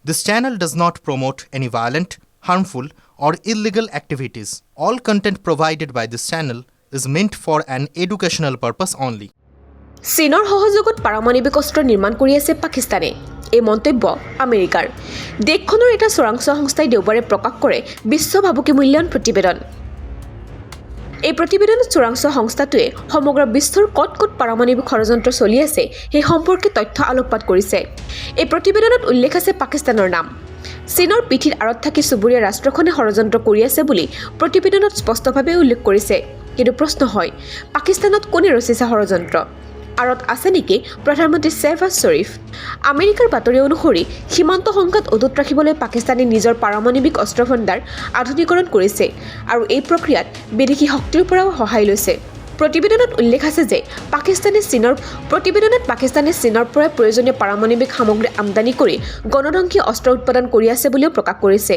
This channel does not promote any violent, harmful, or illegal activities. All content provided by this channel is meant for an educational purpose only. চীনৰ সহযোগত পাৰমাণৱিক অস্ত্ৰ নিৰ্মাণ কৰি আছে পাকিস্তানে। এই মন্তব্য আমেৰিকাৰ। দেশখনৰ এটা চোৰাংচোৱা সংস্থাই দেওবাৰে প্ৰকাশ কৰে বিশ্ব ভাবুকি মূল্যায়ন প্ৰতিবেদন। এই প্ৰতিবেদনত চোৰাংচোৱা সংস্থাটোৱে সমগ্ৰ বিশ্বৰ ক'ত ক'ত পাৰমাণৱিক ষড়যন্ত্ৰ চলি আছে সেই সম্পৰ্কে তথ্য আলোকপাত কৰিছে। এই প্ৰতিবেদনত উল্লেখ আছে পাকিস্তানৰ নাম। চীনৰ পিঠিৰ আঁৰত থাকি চুবুৰীয়া ৰাষ্ট্ৰখনে ষড়যন্ত্ৰ কৰি আছে বুলি প্ৰতিবেদনত স্পষ্টভাৱে উল্লেখ কৰিছে। কিন্তু প্ৰশ্ন হয়, পাকিস্তানত কোনে ৰচিছে ষড়যন্ত্ৰ? আঁৰত আছে নেকি প্ৰধানমন্ত্ৰী শ্বেহবাজ শ্বৰীফ? আমেৰিকাৰ বাতৰি অনুসৰি সীমান্ত সংঘাত অটুট ৰাখিবলৈ পাকিস্তানে নিজৰ পাৰমাণৱিক অস্ত্ৰ ভণ্ডাৰ আধুনিকৰণ কৰিছে আৰু এই প্ৰক্ৰিয়াত বিদেশী শক্তিৰ পৰাও সহায় লৈছে। প্ৰতিবেদনত উল্লেখ আছে যে পাকিস্তানে চীনৰ পৰা প্ৰয়োজনীয় পাৰমাণৱিক সামগ্ৰী আমদানি কৰি গণধ্বংসী অস্ত্ৰ উৎপাদন কৰি আছে বুলিও প্ৰকাশ কৰিছে।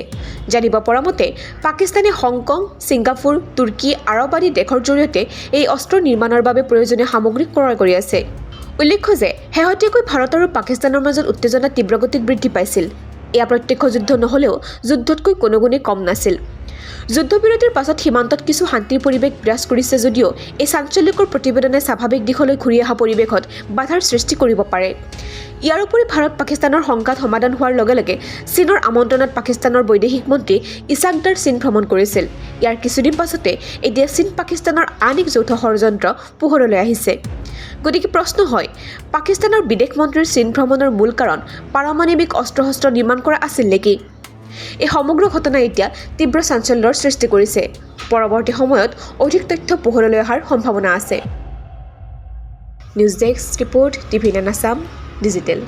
জানিব পৰা মতে পাকিস্তানে হংকং, ছিংগাপুৰ, তুৰ্কী, আৰৱ আদি দেশৰ জৰিয়তে এই অস্ত্ৰ নিৰ্মাণৰ বাবে প্ৰয়োজনীয় সামগ্ৰী ক্ৰয় কৰি আছে। উল্লেখ্য যে শেহতীয়াকৈ ভাৰত আৰু পাকিস্তানৰ মাজত উত্তেজনা তীব্ৰগতিত বৃদ্ধি পাইছিল। এয়া প্ৰত্যক্ষ যুদ্ধ নহ'লেও যুদ্ধতকৈ কোনো গুণে কম নাছিল। যুদ্ধবিৰতিৰ পাছত সীমান্তত কিছু শান্তিৰ পৰিৱেশ বিৰাজ কৰিছে যদিও এই চাঞ্চল্যকৰ প্ৰতিবেদনে স্বাভাৱিক দিশলৈ ঘূৰি অহা পৰিৱেশত বাধাৰ সৃষ্টি কৰিব পাৰে। ইয়াৰ উপৰি ভাৰত পাকিস্তানৰ সংঘাত সমাধান হোৱাৰ লগে লগে চীনৰ আমন্ত্ৰণত পাকিস্তানৰ বৈদেশিক মন্ত্ৰী ইছাকদাৰ চীন ভ্ৰমণ কৰিছিল। ইয়াৰ কিছুদিন পাছতে এতিয়া চীন পাকিস্তানৰ আন এক যৌথ ষড়যন্ত্ৰ পোহৰলৈ আহিছে। গতিকে প্ৰশ্ন হয়, পাকিস্তানৰ বিদেশ মন্ত্ৰীৰ চীন ভ্ৰমণৰ মূল কাৰণ পাৰমাণৱিক অস্ত্ৰ-শস্ত্ৰ নিৰ্মাণ কৰা আছিল নেকি? এই সমগ্ৰ ঘটনাই এতিয়া তীব্ৰ চাঞ্চল্যৰ সৃষ্টি কৰিছে। পৰৱৰ্তী সময়ত অধিক তথ্য পোহৰলৈ অহাৰ সম্ভাৱনা আছে। News desk report, TV9 Assam digital.